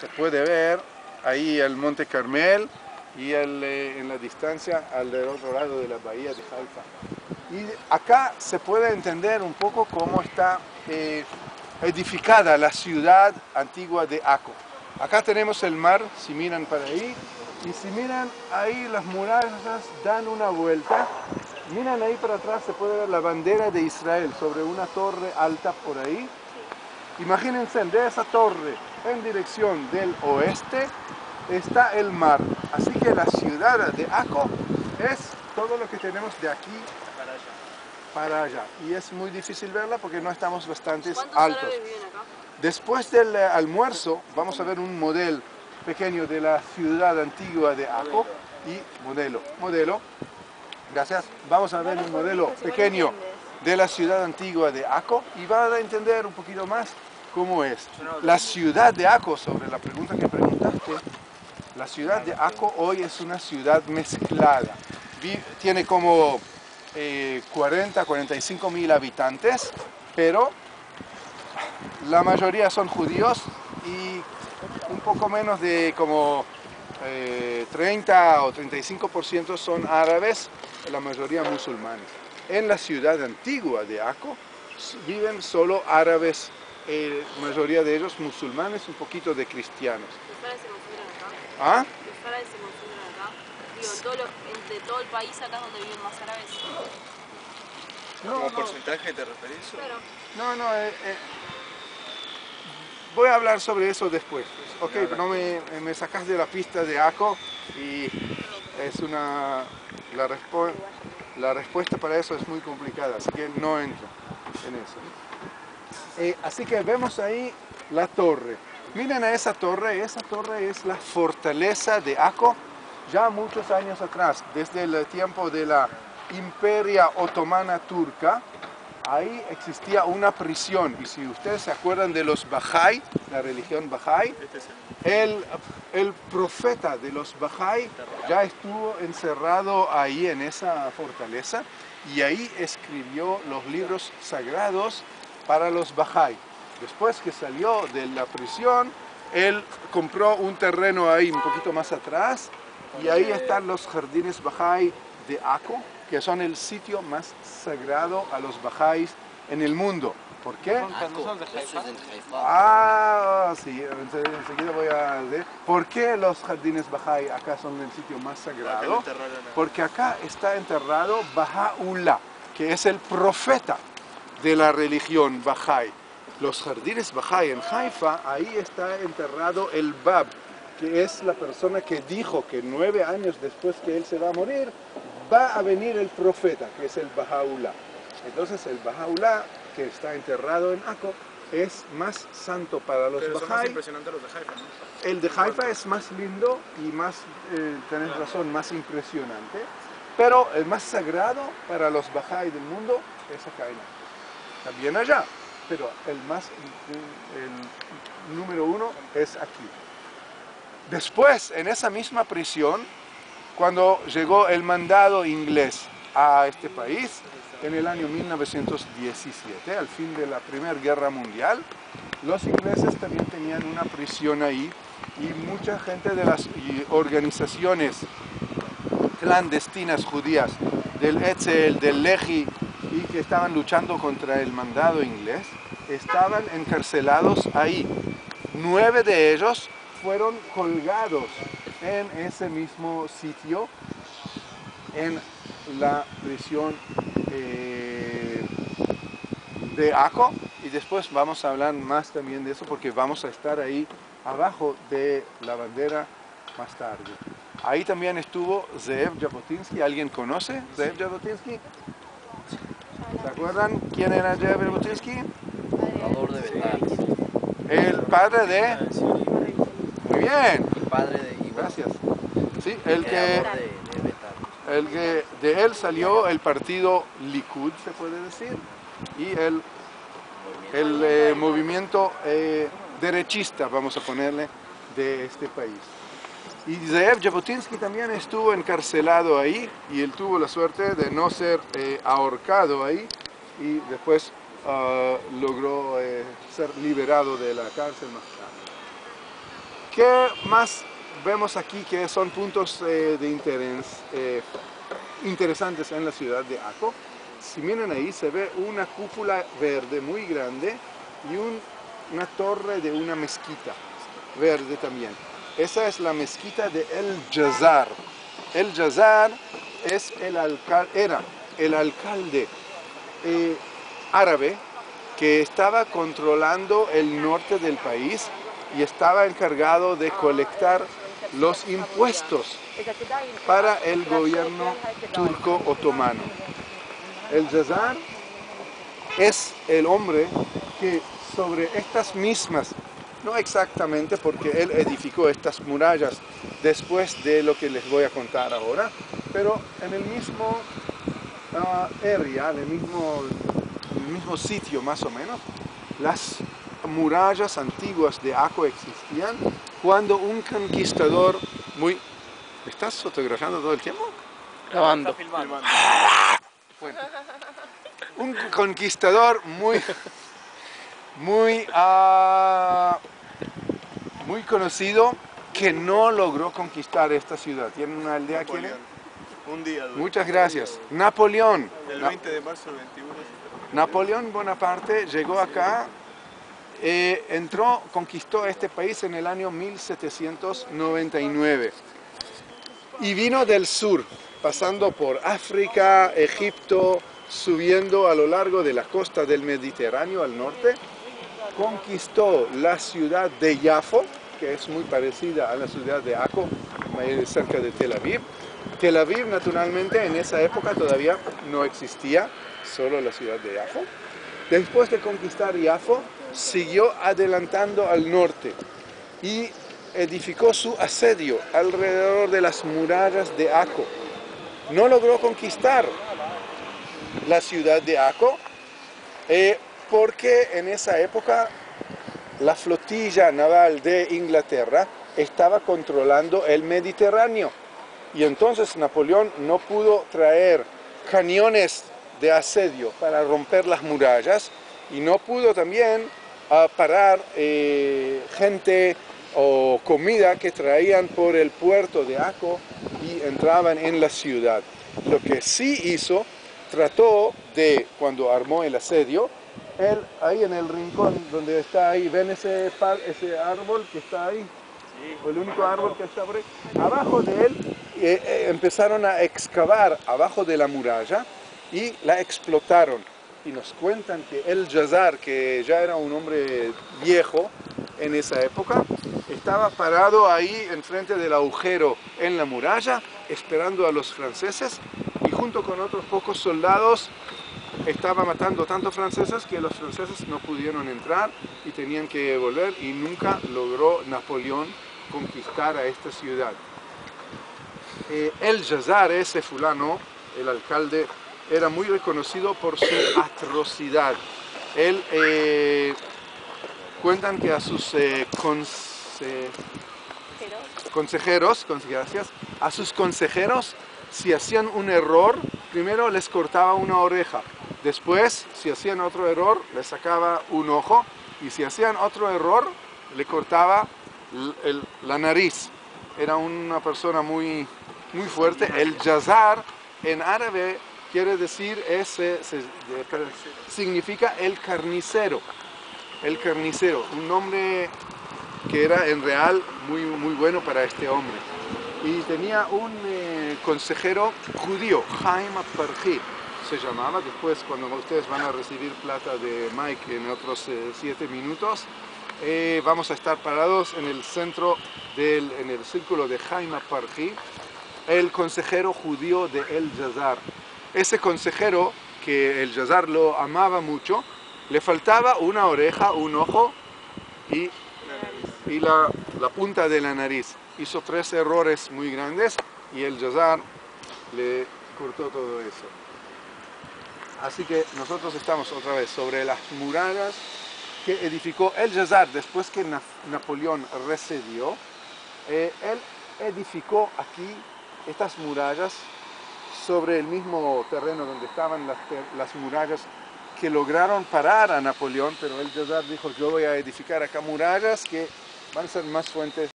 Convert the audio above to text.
Se puede ver ahí el Monte Carmel y en la distancia al del otro lado de la bahía de Haifa. Y acá se puede entender un poco cómo está edificada la ciudad antigua de Acco. Acá tenemos el mar, si miran para ahí, y si miran ahí las murallas dan una vuelta. Miran ahí para atrás, se puede ver la bandera de Israel sobre una torre alta por ahí. Imagínense, de esa torre en dirección del oeste está el mar. Así que la ciudad de Acco es todo lo que tenemos de aquí para allá. Y es muy difícil verla porque no estamos bastante altos. ¿Cuántos árabes viven acá? Después del almuerzo vamos a ver un modelo pequeño de la ciudad antigua de Acco y modelo. Gracias. Vamos a ver un modelo pequeño de la ciudad antigua de Acco y van a entender un poquito más cómo es. La ciudad de Acco, sobre la pregunta que preguntaste, la ciudad de Acco hoy es una ciudad mezclada. Tiene como 40-45 mil habitantes, pero la mayoría son judíos y un poco menos de como 30 o 35% son árabes, la mayoría musulmanes. En la ciudad antigua de Acco viven solo árabes, la mayoría de ellos musulmanes, un poquito de cristianos. ¿Los árabes se consideran acá? ¿Ah? ¿Los árabes se consideran acá? Digo, de todo el país acá es donde viven más árabes. ¿Como porcentaje te referís? Claro. No, voy a hablar sobre eso después. Ok, no me sacas de la pista de Acco y es la respuesta para eso es muy complicada, así que no entro en eso. Así que vemos ahí la torre. Miren a esa torre es la fortaleza de Acco ya muchos años atrás, desde el tiempo de la Imperia Otomana Turca. Ahí existía una prisión, y si ustedes se acuerdan de los Bahá'í, la religión Bahá'í, el profeta de los Bahá'í ya estuvo encerrado ahí en esa fortaleza, y ahí escribió los libros sagrados para los Bahá'í. Después que salió de la prisión, él compró un terreno ahí un poquito más atrás, y ahí están los jardines Bahá'í de Acco, que son el sitio más sagrado a los bahá'ís en el mundo. ¿Por qué? ¿No son de Haifa? Ah, sí, enseguida voy a decir. ¿Por qué los jardines Bahá'í acá son el sitio más sagrado? Porque acá está enterrado Baha'u'llah, que es el profeta de la religión Bahá'í. Los jardines Bahá'í en Haifa, ahí está enterrado el Bab, que es la persona que dijo que 9 años después que él se va a morir, va a venir el profeta, que es el Baha'u'llah. Entonces el Baha'u'llah, que está enterrado en Acco, es más santo para los Pero son más Bahá'í. impresionantes los de Haifa, ¿no? El de Haifa es más lindo y más, tenés razón, más impresionante. Pero el más sagrado para los Bahá'í del mundo es acá en Acco. También allá, pero el número 1 es aquí. Después, en esa misma prisión, cuando llegó el mandado inglés a este país, en el año 1917, al fin de la Primera Guerra Mundial, los ingleses también tenían una prisión ahí y mucha gente de las organizaciones clandestinas judías, del Etzel, del Lehi, y que estaban luchando contra el mandado inglés, estaban encarcelados ahí. 9 de ellos fueron colgados en ese mismo sitio, en la prisión de Acco, y después vamos a hablar más también de eso porque vamos a estar ahí abajo de la bandera más tarde. Ahí también estuvo Zeev Jabotinsky. ¿Alguien conoce Zeev Jabotinsky? ¿Se acuerdan quién era Zeev Jabotinsky? Fundador de Betar. El padre de... Muy bien. El padre de Iván. Gracias. Sí, Creador de Betar. de él salió el partido Likud, se puede decir, y el movimiento derechista, vamos a ponerle, de este país. Y Zeev Jabotinsky también estuvo encarcelado ahí, y él tuvo la suerte de no ser ahorcado ahí, y después logró ser liberado de la cárcel más tarde. ¿Qué más vemos aquí que son puntos de interés interesantes en la ciudad de Akko? Si miran ahí se ve una cúpula verde muy grande y una torre de una mezquita verde también. Esa es la mezquita de El Jazar. El Jazar es era el alcalde árabe que estaba controlando el norte del país y estaba encargado de colectar los impuestos para el gobierno turco otomano. El Jazar es el hombre que sobre estas mismas, no exactamente porque él edificó estas murallas después de lo que les voy a contar ahora, pero en el mismo área, en el mismo sitio más o menos, las murallas antiguas de Akko existían cuando un conquistador muy... ¿Me estás fotografiando todo el tiempo? Grabando. Filmando. Bueno, un conquistador muy conocido que no logró conquistar esta ciudad. ¿Tienen una aldea aquí? Un día. Muchas gracias. Napoleón. El 20 de marzo del 21. Napoleón Bonaparte llegó acá, conquistó este país en el año 1799 y vino del sur, pasando por África, Egipto, subiendo a lo largo de la costa del Mediterráneo al norte, conquistó la ciudad de Yafo, que es muy parecida a la ciudad de Akko, cerca de Tel Aviv. Tel Aviv, naturalmente, en esa época todavía no existía, solo la ciudad de Yafo. Después de conquistar Yafo, siguió adelantando al norte y edificó su asedio alrededor de las murallas de Akko. No logró conquistar la ciudad de Akko porque en esa época la flotilla naval de Inglaterra estaba controlando el Mediterráneo y entonces Napoleón no pudo traer cañones de asedio para romper las murallas y no pudo también parar gente o comida que traían por el puerto de Akko y entraban en la ciudad. Lo que sí hizo, trató de, cuando armó el asedio, él ahí en el rincón donde está ahí, ven ese árbol que está ahí, o el único árbol que está por ahí, abajo de él empezaron a excavar abajo de la muralla y la explotaron. Y nos cuentan que el Jazar, que ya era un hombre viejo en esa época, estaba parado ahí enfrente del agujero en la muralla, esperando a los franceses, y junto con otros pocos soldados estaba matando tantos franceses que los franceses no pudieron entrar y tenían que volver, y nunca logró Napoleón conquistar a esta ciudad. El Jazar, ese fulano, el alcalde, era muy reconocido por su atrocidad. Él, cuentan que a sus consejeros, si hacían un error, primero les cortaba una oreja, después, si hacían otro error, les sacaba un ojo, y si hacían otro error, le cortaba la nariz. Era una persona muy fuerte. El Jazar en árabe quiere decir, significa el carnicero. El carnicero, un nombre que era en real muy bueno para este hombre. Y tenía un consejero judío, Haim Parji se llamaba. Después, cuando ustedes van a recibir plata de Mike en otros 7 minutos, vamos a estar parados en el centro, en el círculo de Haim Parji, el consejero judío de El Jazar. Ese consejero, que el Jazar lo amaba mucho, le faltaba una oreja, un ojo y la punta de la nariz. Hizo 3 errores muy grandes y el Jazar le cortó todo eso. Así que nosotros estamos otra vez sobre las murallas que edificó el Jazar después que Napoleón recedió. Él edificó aquí estas murallas sobre el mismo terreno donde estaban las murallas que lograron parar a Napoleón, pero el Jazar dijo: yo voy a edificar acá murallas que van a ser más fuertes